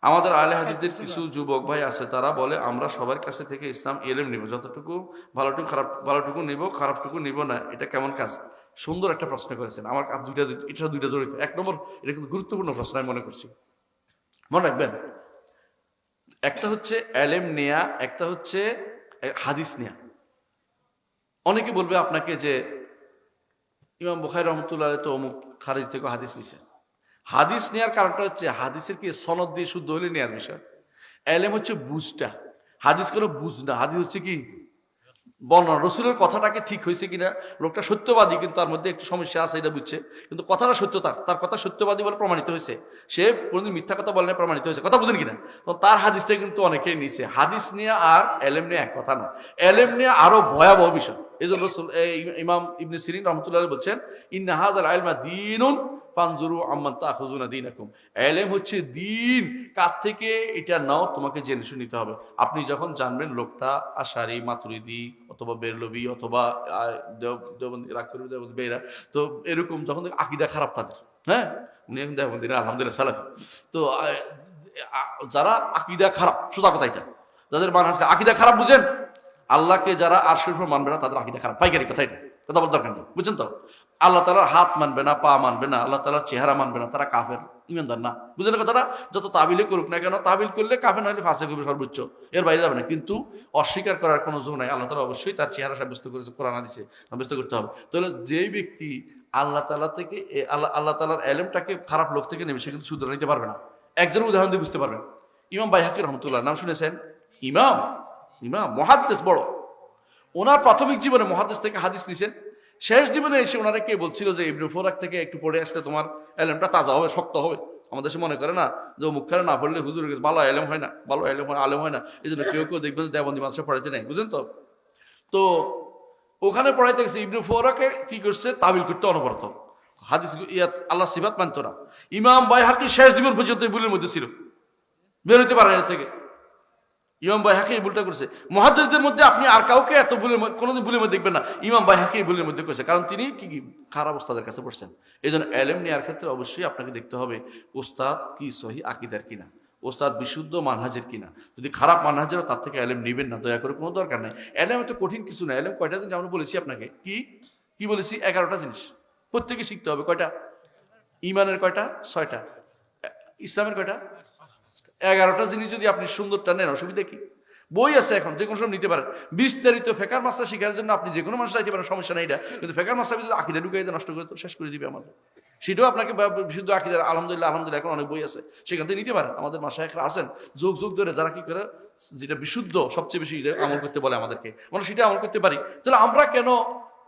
আমাদের আহলে হাদিসদের কিছু যুবক ভাই আছে, তারা বলে আমরা সবার কাছে থেকে ইসলাম এলেম নিব, যতটুকু ভালোটুকু ভালোটুকু নিব, খারাপটুকু নিব না। এটা কেমন কাজ? সুন্দর একটা প্রশ্ন করেছেন। আমার কাছে দুইটা জড়িত। এক নম্বর, এটা কিন্তু গুরুত্বপূর্ণ প্রশ্ন আমি মনে করছি, মনে রাখবেন। একটা হচ্ছে এলেম নেয়া, একটা হচ্ছে হাদিস নেয়া। অনেকে বলবে আপনাকে যে ইমাম বুখারী রহমতুল্লাহ তো অমুক খারিজ থেকে হাদিস নিছে। হাদিস নেওয়ার কারণটা হচ্ছে হাদিসের কি সনদ দিয়ে শুদ্ধ হলে নেওয়ার বিষয়। এলেম হচ্ছে বুঝটা, হাদিস কোনো বুঝ না। হাদিস হচ্ছে কি বর্ণনা, রসুলের কথাটাকে ঠিক হয়েছে কিনা। লোকটা সত্যবাদী কিন্তু তার মধ্যে একটু সমস্যা আছে, এটা বুঝছে, কিন্তু কথাটা সত্য, তার কথা সত্যবাদী বলে প্রমাণিত হয়েছে। সে কোনোদিন মিথ্যা কথা বলে না, প্রমাণিত হয়েছে। কথা বুঝেন কিনা? তো তার হাদিসটা কিন্তু অনেকেই নিছে। হাদিস নিয়ে আর এলেম নিয়ে এক কথা না। এলেম নিয়ে আরো ভয়াবহ বিষয়। এই জন্য ইমাম ইবনে সিরিন রহমতুল্লাহ বলছেন, ইন্না হাযাল ইলমা দীনুন ফানজুরু আম্মান তাখুযুনা দীনাকুম। এলেম হচ্ছে দিন, কার থেকে এটা নাও তোমাকে জেনে শুনে নিতে হবে। আপনি যখন জানবেন লোকটা আশারি, মাতুরিদি অথবা বেরলবি অথবা দেওবন্দি রাগ করবে, দেওবন্দি বেরা, তো এরকম যখন আকীদা খারাপ তাদের, হ্যাঁ, উনি এখন দেওবন্দি না, আলহামদুলিল্লাহ সালাফি। তো যারা আকীদা খারাপ, সোজা কথা এটা, যাদের মানহাজ আকীদা খারাপ, বুঝেন, আল্লাহকে যারা আরশের উপর মানবে না তাদের আকীদা খারাপ, পাইকারি কথা এটা, কথা বলার দরকার নেই, বুঝছেন তো? আল্লাহ তাআলার হাত মানবে না, পা মানবে না, আল্লাহ তাআলার চেহারা মানবে না, তারা কাফের, ইমানদার না। বুঝলেন কথাটা? যত তাবিলে করুক না কেন, তাবিল করলে কাফের না হলে ফাসিক হবে সর্বোচ্চ, এর বাইরে যাবে না। কিন্তু অস্বীকার করার কোনো জোর নাই। আল্লাহ তাআলা অবশ্যই তার চেহারা সাব্যস্ত করেছে, কোরআন হাদিসে সাব্যস্ত করতে হবে। তাহলে যেই ব্যক্তি আল্লাহ তাআলা থেকে আল্লাহ তাআলার এলেমটাকে খারাপ লোক থেকে নেবে, সে কিন্তু শুধরে নিতে পারবে না। একজনের উদাহরণ দিয়ে বুঝতে পারবেন। ইমাম বাইহাকী রহমতুল্লাহ, নাম শুনেছেন? ইমাম ইমাম মুহাদ্দিস বড়। ওনার প্রাথমিক জীবনে মুহাদ্দিস থেকে হাদিস নিছেন। শেষ জীবনে এসে ওনারা কে বলছিল যে ইবনে ফুরাক থেকে একটু পড়ে আসলে তোমার এলেমটা তাজা হবে, শক্ত হবে। আমাদের দেশে মনে করে না যে মুখখানে না পড়লে হুজুর ভালো এলেম হয় না, ভালো এলেম হয়, আলেম হয় না। এই জন্য কেউ কেউ দেখবেন দেওবন্দি মাদ্রাসায় পড়াইতে নেই, বুঝলেন তো? তো ওখানে পড়াইতে গেছে, ইবনে ফুরাকে কি করছে, তাবিল করতে অনবরত, হাদিস আল্লাহ সিফাত মানত না। ইমাম বাইহাকী শেষ জীবন পর্যন্ত ভুলের মধ্যে ছিল, বের হইতে পারেন এর থেকে। ইমাম বাইহাকী এই ভুলটা করেছে। মুহাদ্দিসদের মধ্যে আপনি আর কাউকে এত ভুলের কোনোদিন ভুলের মধ্যে দেখবেন না, ইমাম বাইহাকী এই ভুলের মধ্যে করেছে, কারণ তিনি কি খারাপ ওস্তাদের কাছে পড়ছেন। এই জন্য এলেম নেওয়ার ক্ষেত্রে অবশ্যই আপনাকে দেখতে হবে ওস্তাদ কি সহি আকীদার কিনা, ওস্তাদ বিশুদ্ধ মানহাজের কিনা। যদি খারাপ মানহাজের, তার থেকে এলেম নেবেন না, দয়া করে, কোনো দরকার নাই। এলেম এত কঠিন কিছু না। এলেম কয়টা জিনিস আমরা বলেছি আপনাকে, কি কি বলেছি? 11টা জিনিস প্রত্যেকে শিখতে হবে। কয়টা? ইমানের কয়টা? 6টা। ইসলামের কয়টা? 11টা জিনিস। যদি আপনি সুন্দরটা নেন, অসুবিধা কি? বই আছে এখন, যে কোনো সময় নিতে পারেন। বিস্তারিত ফেকার মাসলা শিখার জন্য আপনি যে কোনো মাসলা চাইতে পারেন, সমস্যা নেই এটা। কিন্তু ফেকার মাসলা যদি আকীদা ঢুকাই নষ্ট করে তো শেষ করে দিবে আমাদের। সেটাও আপনাকে বিশুদ্ধ আকীদা, আলহামদুলিল্লাহ এখন অনেক বই আছে, সেখান থেকে নিতে পারেন। আমাদের মাশায়েখরা আছেন যুগ যুগ ধরে, যারা কি করে, যেটা বিশুদ্ধ সবচেয়ে বেশি আমল করতে বলে আমাদেরকে, আমরা সেটা আমল করতে পারি। তাহলে আমরা কেন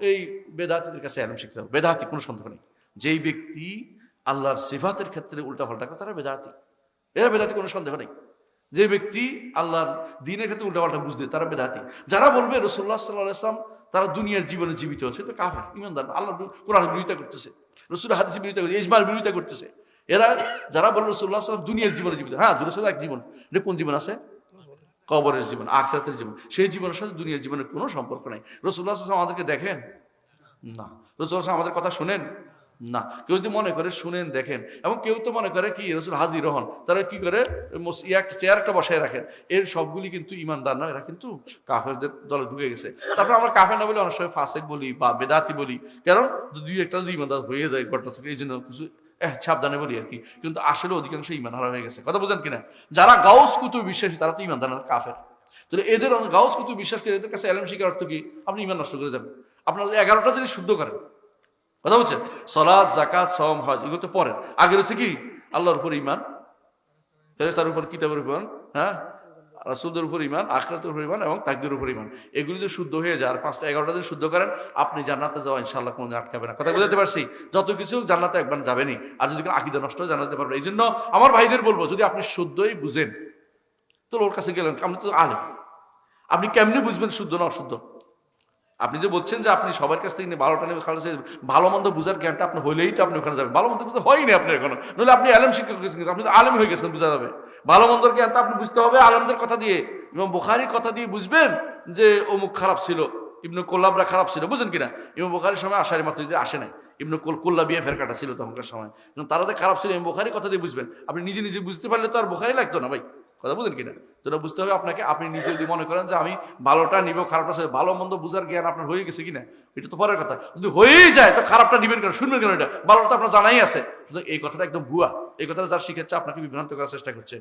এই বেদাতীদের কাছে এলম শিখতে হবে? বেদাতী কোনো সন্দেহ নেই। যেই ব্যক্তি আল্লাহর সিফাতের ক্ষেত্রে উল্টাপাল্টা করে, তারা বেদাতী, এরা বেদাতী, কোনো সন্দেহ নেই। যে ব্যক্তি আল্লাহর দ্বীনের ক্ষেত্রে উল্টাপাল্টা বুঝতে, তারা বেদাতী। যারা বলবে রাসূলুল্লাহ সাল্লাল্লাহু আলাইহি ওয়াসাল্লাম তারা দুনিয়ার জীবনে জীবিত আছে, তো কাফের, ইমানদার না। আল্লাহ কোরআনের বিরোধিতা করতেছে, রাসূলের হাদিসের বিরোধিতা করতেছে, ইজমার বিরোধিতা করতেছে। এরা যারা বলবে রাসূলুল্লাহ সাল্লাল্লাহু আলাইহি ওয়াসাল্লাম দুনিয়ার জীবনে জীবিত, হ্যাঁ, রাসূলের এক জীবন, এটা কোন জীবন আছে? কবরের জীবন, আখিরাতের জীবন। সেই জীবনের সাথে দুনিয়ার জীবনের কোনো সম্পর্ক নাই। রাসূলুল্লাহ সাল্লাল্লাহু আলাইহি ওয়াসাল্লাম আমাদেরকে দেখেন না, রাসূলুল্লাহ সাল্লাল্লাহু আলাইহি ওয়াসাল্লাম আমাদের কথা শুনেন না। কেউ যদি মনে করে শুনেন, দেখেন, এবং কেউ তো মনে করে কি রাসূল হাজির হন, তারা কি করে চেয়ার একটা বসায় রাখেন। এর সবগুলি কিন্তু ইমানদার নয়, এরা কিন্তু কাফেরদের দলে ঢুকে গেছে। তারপর আমরা কাফের না বলে অনেক সময় ফাসেক বলি বা বেদাতি বলি, কারণ দুই একটা যদি ইমানদার হয়ে যায় ঘটনা থেকে, এই জন্য কিছু সাবধানে বলি আর কি। কিন্তু আসলে অধিকাংশ ইমান হারা হয়ে গেছে, কথা বুঝেন কিনা? যারা গাউস কুতুব বিশ্বাসী, তারা তো ইমানদার না, কাফের। তাহলে এদের গাউস কুতুব বিশ্বাস করে, এদের কাছে এলেম শিখার অর্থ কি? আপনি ইমান নষ্ট করে যাবেন। আপনারা 11টা জিনিস শুদ্ধ করেন, কথা বলছেন, সালাত, যাকাত, সাওম, হজ, এগুলো তো পড়েন। আগে রয়েছে কি? আল্লাহর উপর ঈমান, ফেরেশতার উপর, কিতাবের উপর, হ্যাঁ, রাসূলদের উপর ঈমান, আখিরাতের উপর ঈমান এবং তাকদীরের উপর ঈমান। এগুলি যদি শুদ্ধ হয়ে যায়, আর 11টা দিন শুদ্ধ করেন, আপনি জান্নাতে যাওয়া ইনশাআল্লাহ কোনদিন আটকাবে না। কথা বুঝতে পারছি? যত কিছু জান্নাতে একবার যাবেনই, আর যদি আকীদা নষ্ট হয় জান্নাতে পারবে। এই জন্য আমার ভাইদের বলবো, যদি আপনি শুদ্ধই বুঝেন, তো ওর কাছে গেলেন, আপনি তো আলেম, আপনি কেমনি বুঝবেন শুদ্ধ না অশুদ্ধ? আপনি যে বলছেন যে আপনি সবার কাছ থেকে ভালোটা নেবে, ভালো মন্দ বুঝার জ্ঞানটা আপনি হইলেই তো আপনি ওখানে যাবেন। ভালো মন্দ বুঝতে হয়নি আপনার এখনো, নইলে আপনি আলেম শিক্ষক গেছেন, কিন্তু আপনি তো আলেম হয়ে গেছেন, বুঝা যাবে। ভালো মন্দর জ্ঞানটা আপনি বুঝতে হবে আলেমদের কথা দিয়ে, ইমাম বুখারীর কথা দিয়ে বুঝবেন যে অমুক খারাপ ছিল, ইবনু কোল্লাবরা খারাপ ছিল, বুঝেন কিনা? ইমাম বুখারীর সময় আশারি মাতুরিদের আসে নাই, ইবনু কোল্লাবিয়া ফেরকাটা ছিল তখনকার সময়। তারা যে খারাপ ছিল ইমাম বুখারী কথা দিয়ে বুঝবেন। আপনি নিজে নিজে বুঝতে পারলে তো আর বুখারী লাগতো না ভাই, কথা বুঝেন কিনা? যেটা বুঝতে হবে আপনাকে, আপনি নিজে যদি মনে করেন যে আমি ভালোটা নিব খারাপটা ছেড়ে, ভালো মন্দ বুঝার জ্ঞান আপনার হয়ে গেছে কিনা এটা তো পরের কথা। যদি হয়েই যায় তো খারাপটা নিবেন কেন, শুনবেন কেন? এটা ভালোটা তো আপনার জানাই আছে। শুধু এই কথাটা একদম ভুয়া। এই কথাটা যার শিখেছে আপনাকে বিভ্রান্ত করার চেষ্টা করছে।